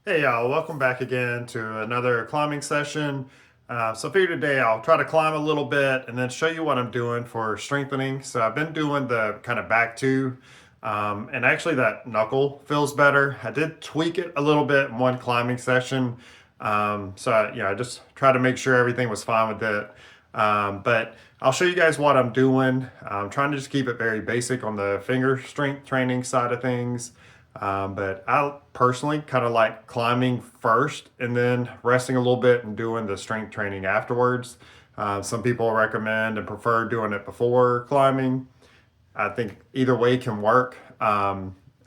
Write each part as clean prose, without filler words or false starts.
Hey y'all, welcome back again to another climbing session. So for you today, I'll try to climb a little bit and then show you what I'm doing for strengthening. So I've been doing the kind of back two, and actually that knuckle feels better. I did tweak it a little bit in one climbing session. I just try to make sure everything was fine with it. But I'll show you guys what I'm doing. I'm trying to just keep it very basic on the finger strength training side of things. But I personally kind of like climbing first and then resting a little bit and doing the strength training afterwards. Some people recommend and prefer doing it before climbing. I think either way can work. I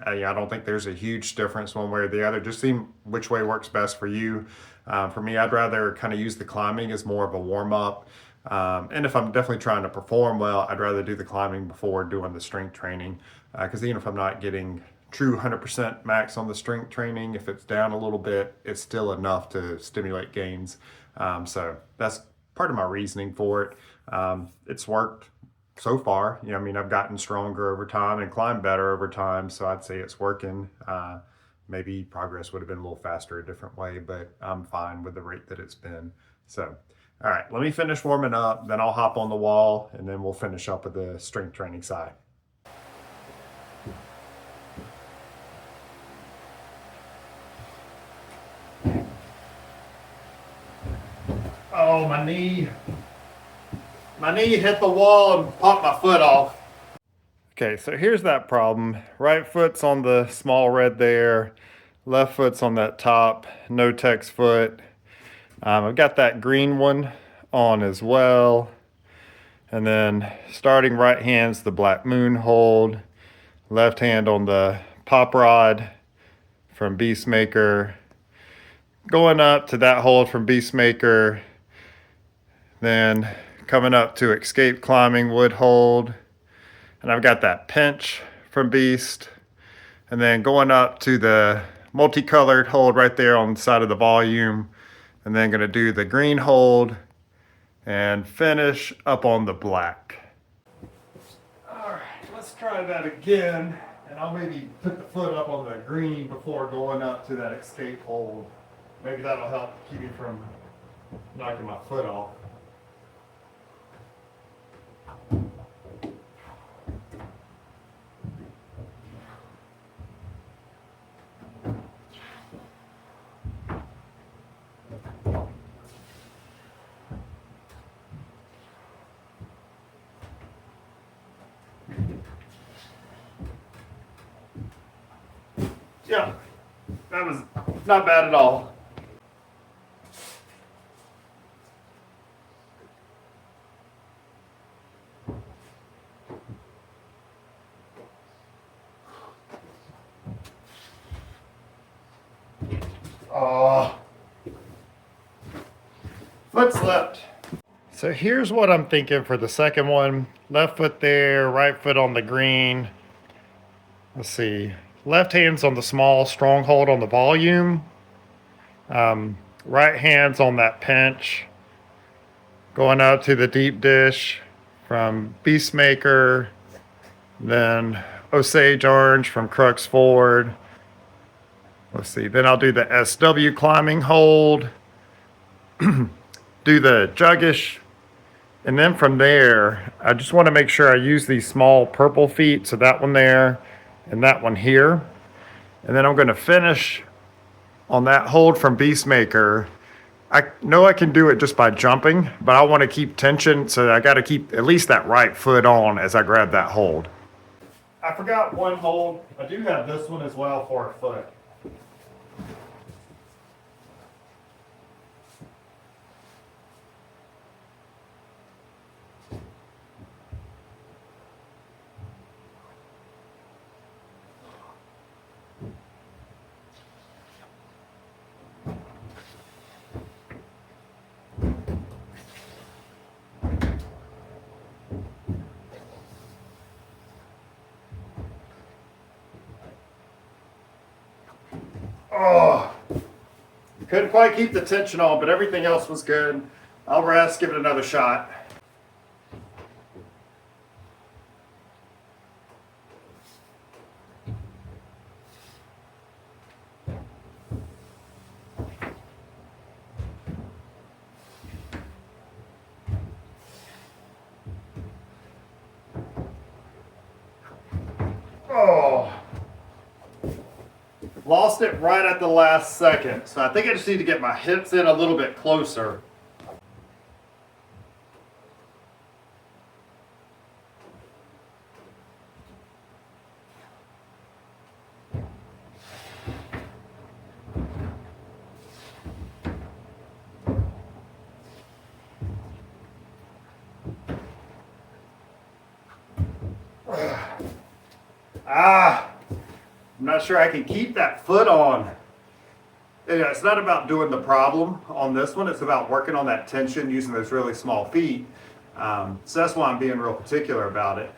don't think there's a huge difference one way or the other. Just see which way works best for you. For me, I'd rather kind of use the climbing as more of a warm up. And if I'm definitely trying to perform well, I'd rather do the climbing before doing the strength training. Because even if I'm not getting true 100% max on the strength training, if it's down a little bit, it's still enough to stimulate gains. So that's part of my reasoning for it. It's worked so far. I mean, I've gotten stronger over time and climbed better over time, so I'd say it's working. Maybe progress would have been a little faster a different way, but I'm fine with the rate that it's been. So, all right, let me finish warming up, then I'll hop on the wall, and then we'll finish up with the strength training side. Oh, my knee. My knee hit the wall and popped my foot off. Okay, so here's that problem. Right foot's on the small red there. Left foot's on that top no-tex foot. I've got that green one on as well. And then starting right hand's the Black Moon hold. Left hand on the Pop Rod from Beastmaker. Going up to that hold from Beastmaker. Then coming up to Escape Climbing wood hold. And I've got that pinch from Beast. And then going up to the multicolored hold right there on the side of the volume. And then gonna do the green hold and finish up on the black. All right, let's try that again. And I'll maybe put the foot up on the green before going up to that escape hold. Maybe that'll help keep me from knocking my foot off. Yeah, that was not bad at all. Oh, foot slipped. So here's what I'm thinking for the second one. Left foot there, right foot on the green. Let's see. Left hand's on the small stronghold on the volume. Right hand's on that pinch. Going out to the deep dish from Beastmaker. Then Osage Orange from Crux Ford. Let's see. Then I'll do the SW climbing hold. Do the juggish. And then from there, I just want to make sure I use these small purple feet. So that one there and that one here. And then I'm going to finish on that hold from Beastmaker. I know I can do it just by jumping, but I want to keep tension, so I got to keep at least that right foot on as I grab that hold. I forgot one hold. I do have this one as well for a foot. Oh, couldn't quite keep the tension on, but everything else was good. I'll rest, give it another shot. Lost it right at the last second. So I think I just need to get my hips in a little bit closer. I'm not sure I can keep that foot on. It's not about doing the problem on this one. It's about working on that tension using those really small feet. So that's why I'm being real particular about it.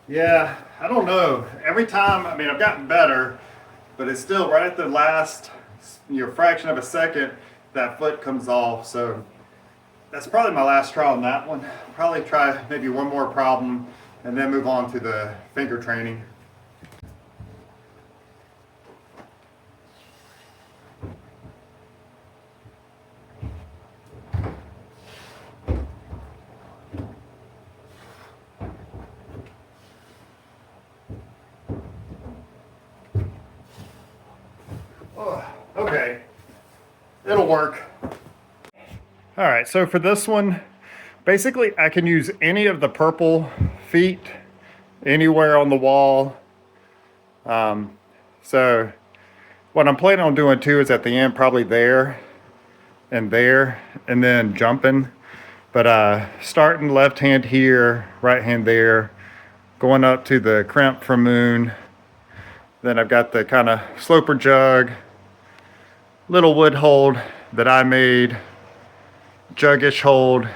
Yeah, I don't know. Every time, I mean, I've gotten better, but it's still right at the last, fraction of a second, that foot comes off. So that's probably my last try on that one. Probably try maybe one more problem and then move on to the finger training. Okay, it'll work. All right, so for this one, basically I can use any of the purple feet anywhere on the wall. So what I'm planning on doing too is at the end, probably there, and then jumping. But starting left hand here, right hand there, going up to the crimp from moon. Then I've got the kind of sloper jug, little wood hold that I made, juggish hold,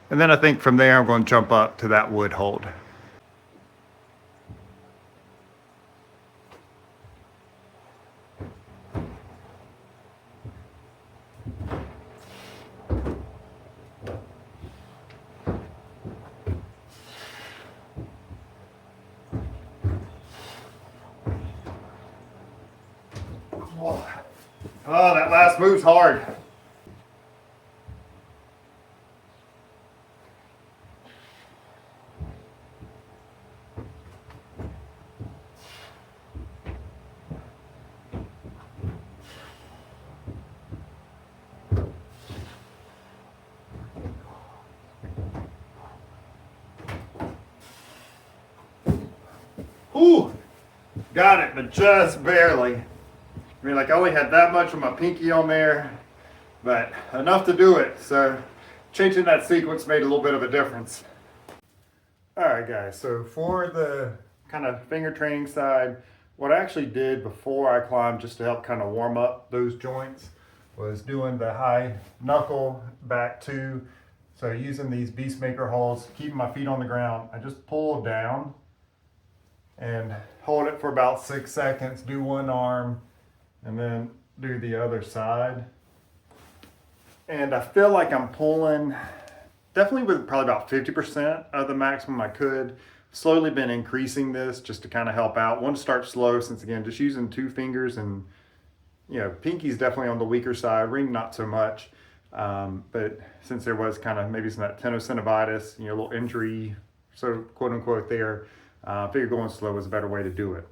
and then I think from there I'm going to jump up to that wood hold. Oh, that last move's hard. Ooh, got it, but just barely. I mean, like I only had that much of my pinky on there, but enough to do it. So changing that sequence made a little bit of a difference. All right, guys, so for the kind of finger training side, what I actually did before I climbed just to help kind of warm up those joints was doing the high knuckle back two. So using these Beastmaker holds, keeping my feet on the ground, I just pull down and hold it for about 6 seconds, do one arm, and then do the other side. And I feel like I'm pulling definitely with probably about 50% of the maximum I could. Slowly been increasing this just to kind of help out. Want to start slow since again, just using 2 fingers, and pinky's definitely on the weaker side, ring not so much. But since there was kind of maybe some of that tenosynovitis, a little injury, so quote unquote there, I figured going slow was a better way to do it.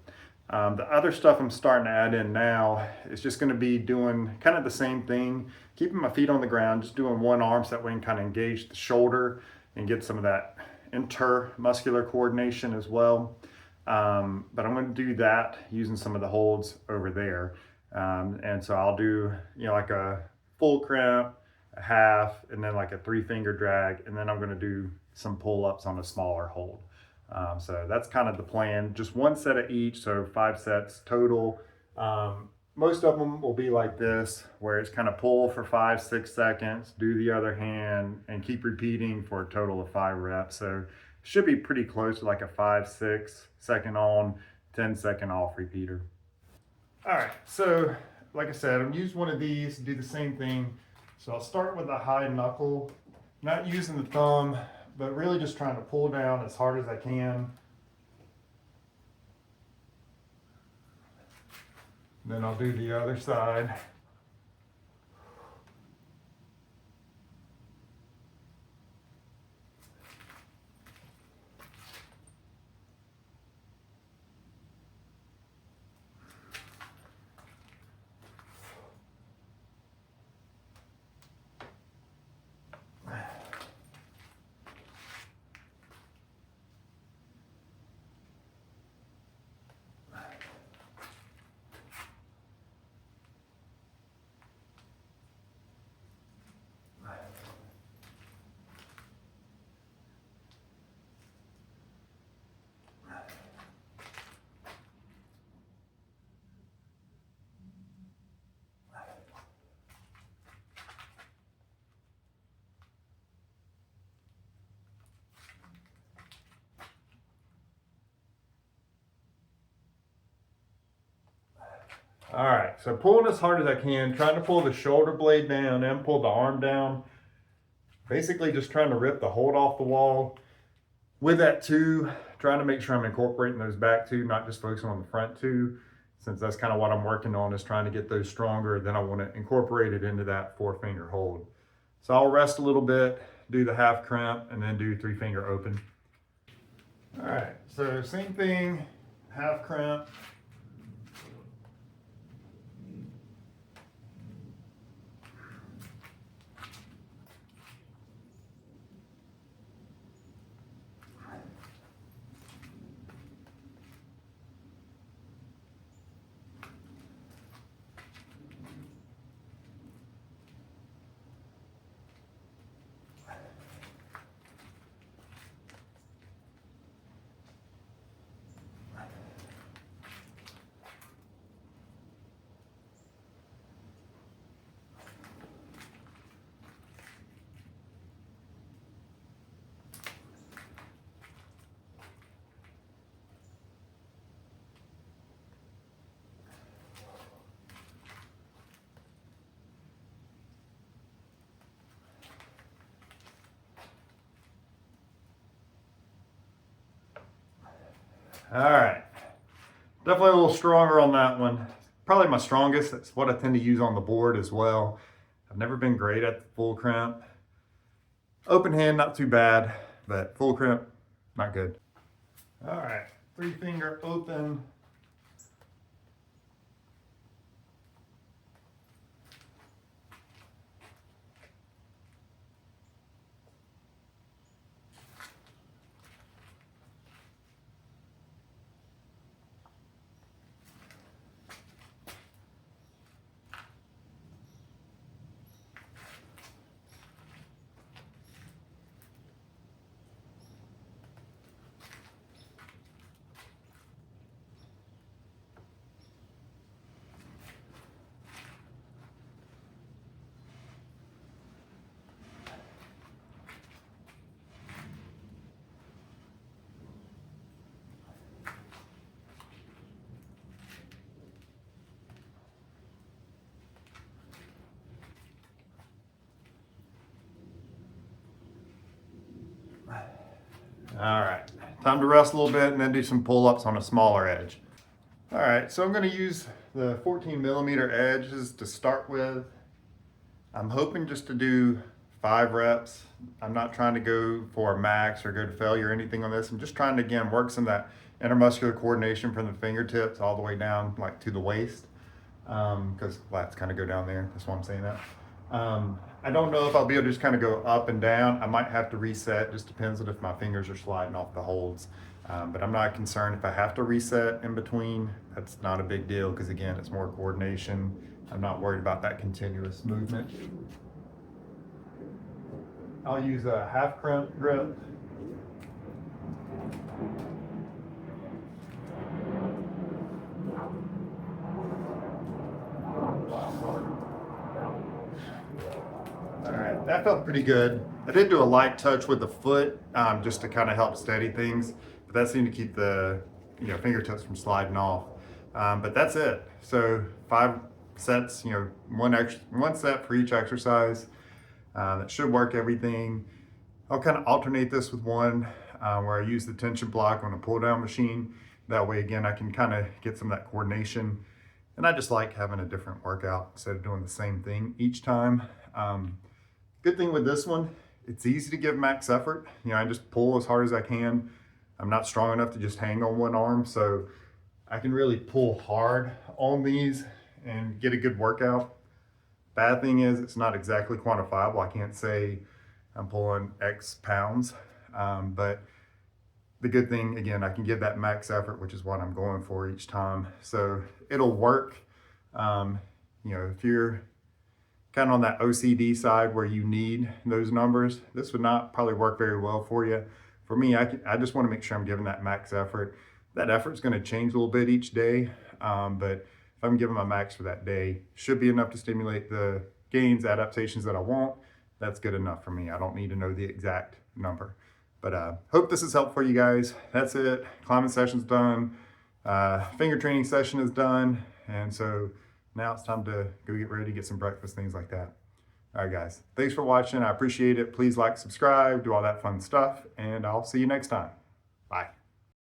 The other stuff I'm starting to add in now is just going to be doing kind of the same thing, keeping my feet on the ground, just doing one arm so that way I can kind of engage the shoulder and get some of that intermuscular coordination as well. But I'm going to do that using some of the holds over there. And so I'll do, like a full crimp, a half, and then like a 3-finger drag. And then I'm going to do some pull-ups on a smaller hold. So that's kind of the plan, just one set of each, so 5 sets total. Most of them will be like this, where it's kind of pull for 5-6 seconds, do the other hand, and keep repeating for a total of 5 reps. So should be pretty close to like a 5-6 second on, 10-second off repeater. All right, so like I said, I'm using one of these to do the same thing. So I'll start with a high knuckle, not using the thumb, but really just trying to pull down as hard as I can. Then I'll do the other side. All right, so pulling as hard as I can, trying to pull the shoulder blade down and pull the arm down. Basically just trying to rip the hold off the wall. With that too, trying to make sure I'm incorporating those back two, not just focusing on the front two, since that's kind of what I'm working on, is trying to get those stronger. Then I want to incorporate it into that 4-finger hold. So I'll rest a little bit, do the half crimp, and then do 3-finger open. All right, so same thing, half crimp. All right, definitely a little stronger on that one. Probably my strongest. That's what I tend to use on the board as well. I've never been great at the full crimp. Open hand, not too bad, but full crimp, not good. All right, 3-finger open. All right, time to rest a little bit and then do some pull-ups on a smaller edge. All right, so I'm gonna use the 14mm edges to start with. I'm hoping just to do 5 reps. I'm not trying to go for a max or go to failure or anything on this. I'm just trying to, again, work some of that intermuscular coordination from the fingertips all the way down like to the waist, because lats kind of go down there. That's why I'm saying that. I don't know if I'll be able to just kind of go up and down. I might have to reset. Just depends on if my fingers are sliding off the holds. But I'm not concerned if I have to reset in between. That's not a big deal because, again, it's more coordination. I'm not worried about that continuous movement. I'll use a half crimp grip. All right, that felt pretty good. I did do a light touch with the foot just to kind of help steady things, but that seemed to keep the fingertips from sliding off. But that's it. So 5 sets, one set for each exercise. That should work everything. I'll kind of alternate this with one where I use the tension block on a pull down machine. That way, again, I can kind of get some of that coordination. And I just like having a different workout instead of doing the same thing each time. Good thing with this one, it's easy to give max effort. You know, I just pull as hard as I can. I'm not strong enough to just hang on one arm, so I can really pull hard on these and get a good workout. Bad thing is it's not exactly quantifiable. I can't say I'm pulling X pounds, but the good thing, again, I can give that max effort, which is what I'm going for each time. So it'll work. You know, if you're kind of on that OCD side where you need those numbers, this would not probably work very well for you. For me, I just want to make sure I'm giving that max effort. That effort's going to change a little bit each day, but if I'm giving my max for that day, should be enough to stimulate the gains, adaptations that I want. That's good enough for me. I don't need to know the exact number. But hope this is helpful for you guys. That's it. Climbing session's done. Finger training session is done. And so now it's time to go get ready to get some breakfast, things like that. All right, guys. Thanks for watching. I appreciate it. Please like, subscribe, do all that fun stuff, and I'll see you next time. Bye.